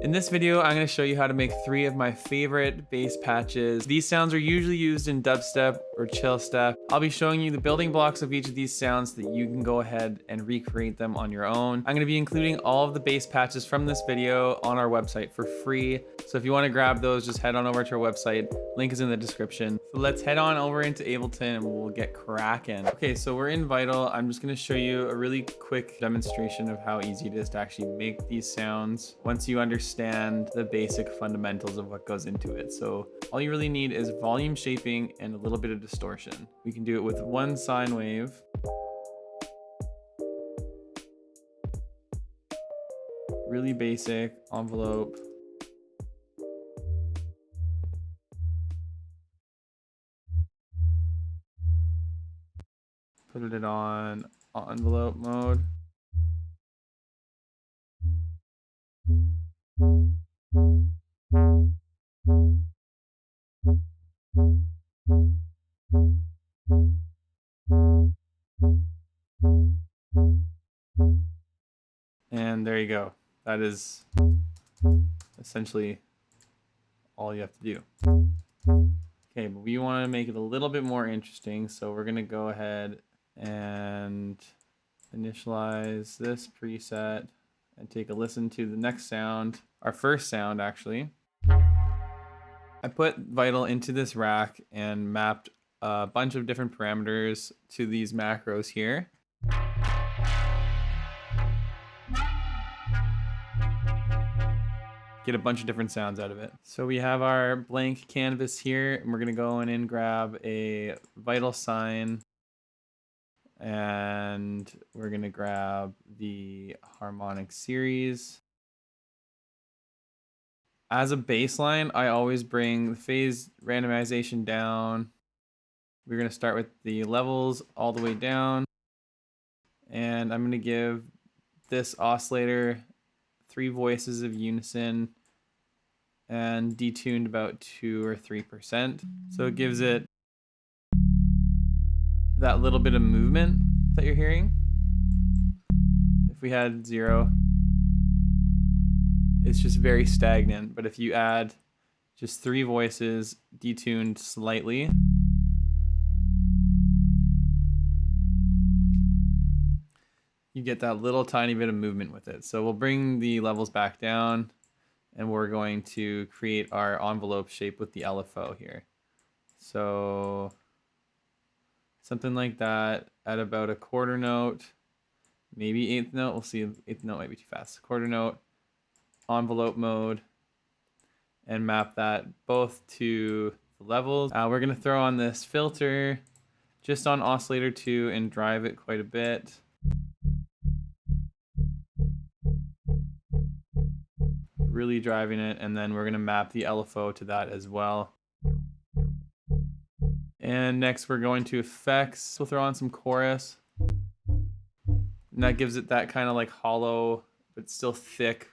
In this video, I'm going to show you how to make 3 of my favorite bass patches. These sounds are usually used in dubstep or chill step. I'll be showing you the building blocks of each of these sounds so that you can go ahead and recreate them on your own. I'm going to be including all of the bass patches from this video on our website for free. So if you want to grab those, just head on over to our website. Link is in the description. So let's head on over into Ableton and we'll get cracking. Okay, so we're in Vital. I'm just going to show you a really quick demonstration of how easy it is to actually make these sounds once you understand the basic fundamentals of what goes into it. So all you really need is volume shaping and a little bit of distortion. We can do it with one sine wave. Really basic envelope. Put it on envelope mode. And there you go. That is essentially all you have to do. Okay, but we want to make it a little bit more interesting, so we're going to go ahead and initialize this preset and take a listen to the next sound, our first sound actually. I put Vital into this rack and mapped a bunch of different parameters to these macros here. Get a bunch of different sounds out of it. So we have our blank canvas here, and we're gonna go in and grab a Vital sine, and we're gonna grab the harmonic series. As a baseline, I always bring the phase randomization down. We're gonna start with the levels all the way down, and I'm gonna give this oscillator 3 voices of unison and detuned about 2 or 3%. So it gives it that little bit of movement that you're hearing. If we had 0, it's just very stagnant. But if you add just 3 voices detuned slightly, you get that little tiny bit of movement with it. So we'll bring the levels back down, and we're going to create our envelope shape with the LFO here. So something like that at about a quarter note, maybe 8th note. We'll see. 8th note might be too fast. Quarter note, envelope mode, and map that both to the levels. We're gonna throw on this filter just on oscillator 2 and drive it quite a bit. Really driving it, and then we're gonna map the LFO to that as well. And next we're going to effects. We'll throw on some chorus, and that gives it that kind of like hollow but still thick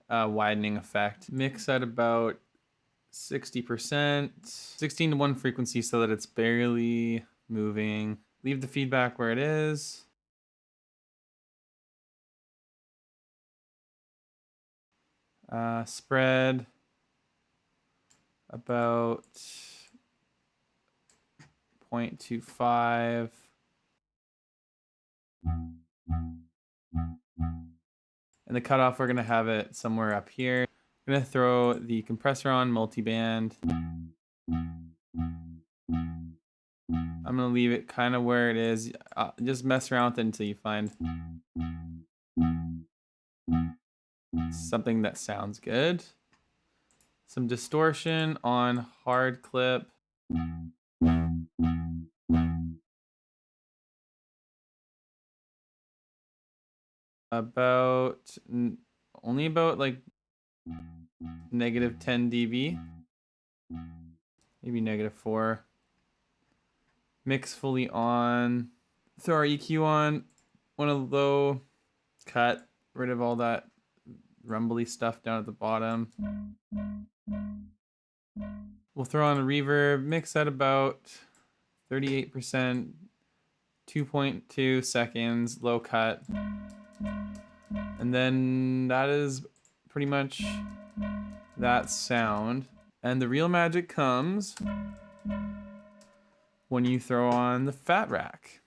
widening effect. Mix at about 60%, 16 to 1 frequency so that it's barely moving. Leave the feedback where it is. Spread about 0.25. And the cutoff, we're gonna have it somewhere up here. I'm gonna throw the compressor on multiband. I'm gonna leave it kind of where it is. Just mess around with it until you find something that sounds good. Some distortion on hard clip. Only about like -10 dB, maybe -4. Mix fully on. Throw our EQ on. Want a low cut, rid of all that rumbly stuff down at the bottom. We'll throw on a reverb, mix at about 38%, 2.2 seconds, low cut. And then that is pretty much that sound. And the real magic comes when you throw on the fat rack,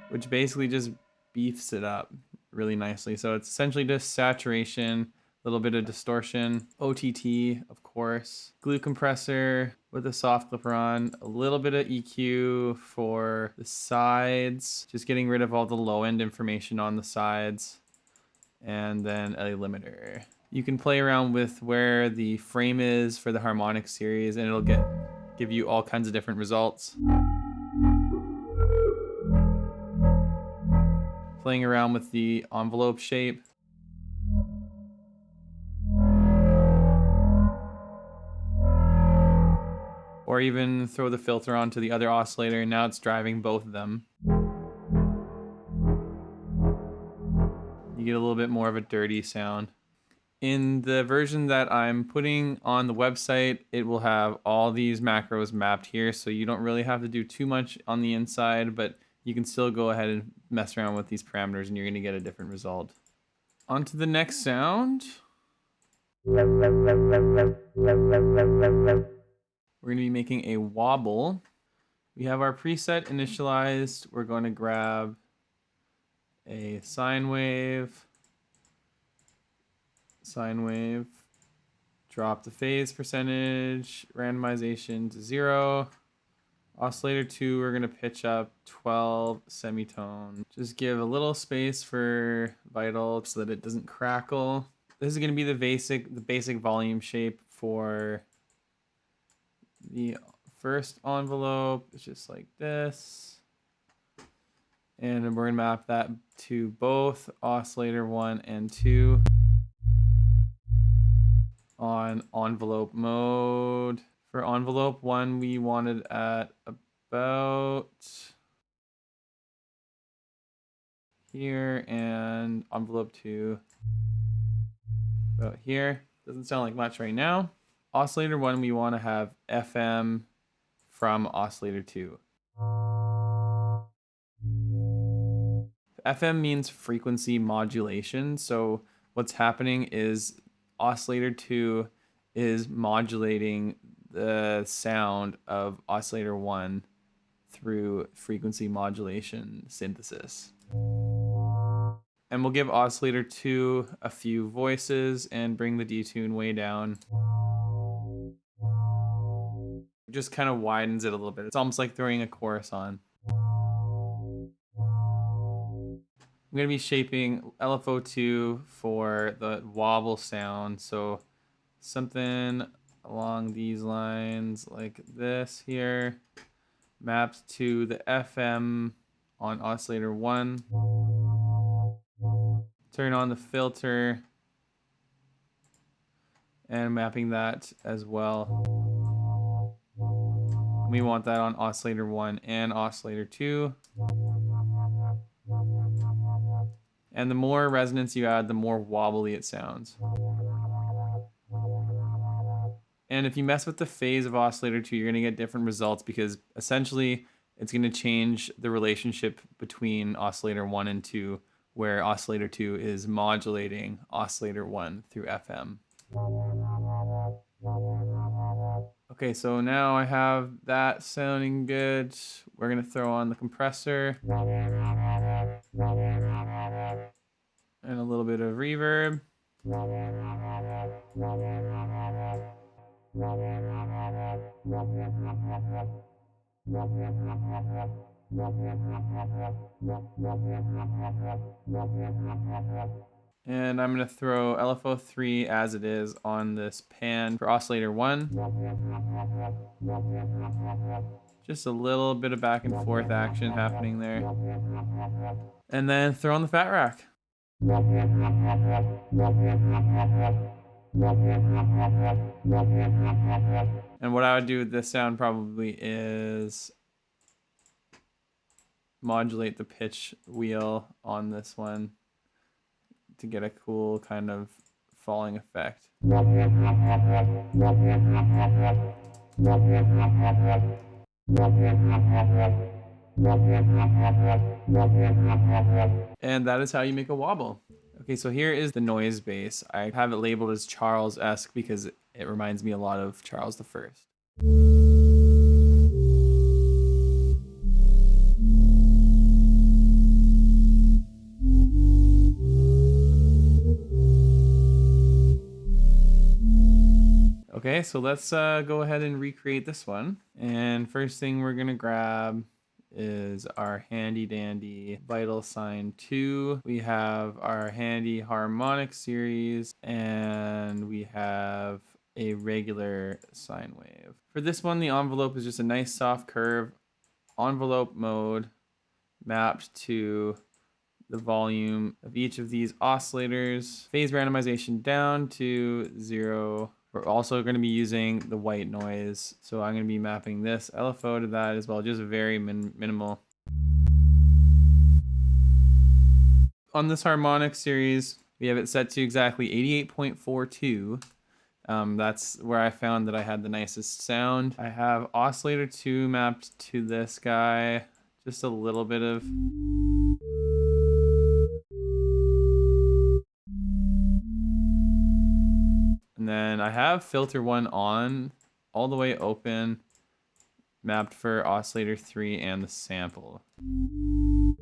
which basically just beefs it up really nicely. So it's essentially just saturation, a little bit of distortion, OTT, of course, glue compressor with a soft clipper on, a little bit of EQ for the sides, just getting rid of all the low end information on the sides, and then a limiter. You can play around with where the frame is for the harmonic series, and it'll give you all kinds of different results. Playing around with the envelope shape. Or even throw the filter onto the other oscillator, and now it's driving both of them. You get a little bit more of a dirty sound. In the version that I'm putting on the website, it will have all these macros mapped here, so you don't really have to do too much on the inside, but you can still go ahead and mess around with these parameters and you're going to get a different result. On to the next sound. We're going to be making a wobble. We have our preset initialized. We're going to grab a sine wave, drop the phase percentage, randomization to 0. Oscillator 2, we're gonna pitch up 12 semitone. Just give a little space for vital so that it doesn't crackle. This is gonna be the basic volume shape for the first envelope. It's just like this. And we're gonna map that to both oscillator 1 and 2 on envelope mode. For envelope 1, we wanted at about here, and envelope 2 about here. Doesn't sound like much right now. Oscillator 1, we want to have FM from oscillator 2. FM means frequency modulation. So what's happening is oscillator 2 is modulating the sound of oscillator 1 through frequency modulation synthesis. And we'll give oscillator 2 a few voices and bring the detune way down. Just kind of widens it a little bit. It's almost like throwing a chorus on. I'm going to be shaping LFO2 for the wobble sound. So something along these lines like this here, maps to the FM on oscillator 1. Turn on the filter and mapping that as well. We want that on oscillator 1 and oscillator 2. And the more resonance you add, the more wobbly it sounds. And if you mess with the phase of oscillator 2, you're going to get different results because essentially it's going to change the relationship between oscillator 1 and 2, where oscillator 2 is modulating oscillator 1 through FM. Okay, so now I have that sounding good. We're going to throw on the compressor and a little bit of reverb. And I'm going to throw LFO3 as it is on this pan for oscillator 1. Just a little bit of back and forth action happening there. And then throw on the fat rack. And what I would do with this sound probably is modulate the pitch wheel on this one to get a cool kind of falling effect. And that is how you make a wobble. Okay, so here is the noise base. I have it labeled as Charles-esque because it reminds me a lot of Charles the First. Okay, so let's go ahead and recreate this one. And first thing we're gonna grab is our handy dandy Vital Sign 2. We have our handy harmonic series, and we have a regular sine wave. For this one, the envelope is just a nice soft curve, envelope mode, mapped to the volume of each of these oscillators. Phase randomization down to 0. We're also going to be using the white noise. So I'm going to be mapping this LFO to that as well, just very minimal. On this harmonic series, we have it set to exactly 88.42. That's where I found that I had the nicest sound. I have oscillator 2 mapped to this guy. Just a little bit of... And then I have filter 1 on, all the way open, mapped for oscillator 3 and the sample. And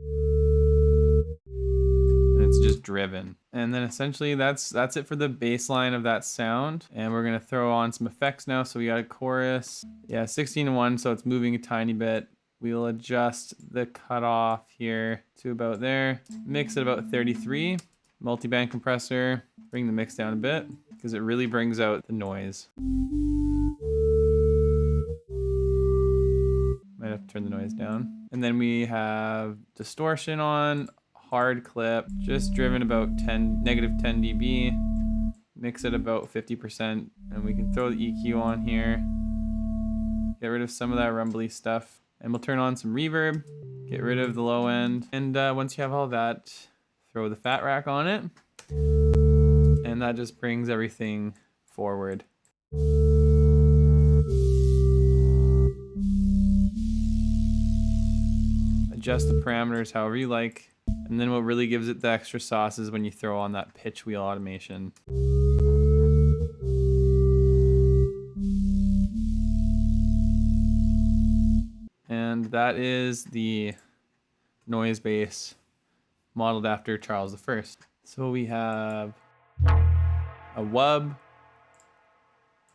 it's just driven. And then essentially that's it for the baseline of that sound. And we're gonna throw on some effects now. So we got a chorus. Yeah, 16:1, so it's moving a tiny bit. We'll adjust the cutoff here to about there. Mix at about 33. Multiband compressor, bring the mix down a bit because it really brings out the noise. Might have to turn the noise down. And then we have distortion on, hard clip, just driven about negative 10 dB. Mix it about 50%, and we can throw the EQ on here. Get rid of some of that rumbly stuff. And we'll turn on some reverb, get rid of the low end. And once you have all that, throw the fat rack on it. And that just brings everything forward. Adjust the parameters however you like. And then what really gives it the extra sauce is when you throw on that pitch wheel automation. And that is the noise base modeled after Charles I. So we have a wub,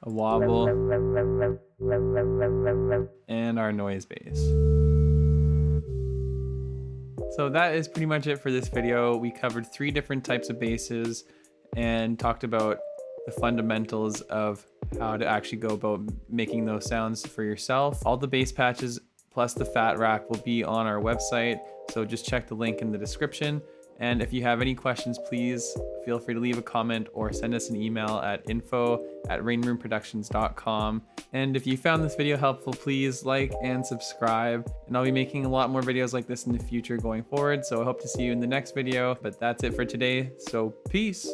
a wobble, and our noise base. So that is pretty much it for this video. We covered 3 different types of basses and talked about the fundamentals of how to actually go about making those sounds for yourself. All the bass patches plus the fat rack will be on our website, so just check the link in the description. And if you have any questions, please feel free to leave a comment or send us an email at info@rainroomproductions.com. And if you found this video helpful, please like and subscribe. And I'll be making a lot more videos like this in the future going forward, so I hope to see you in the next video. But that's it for today, so peace.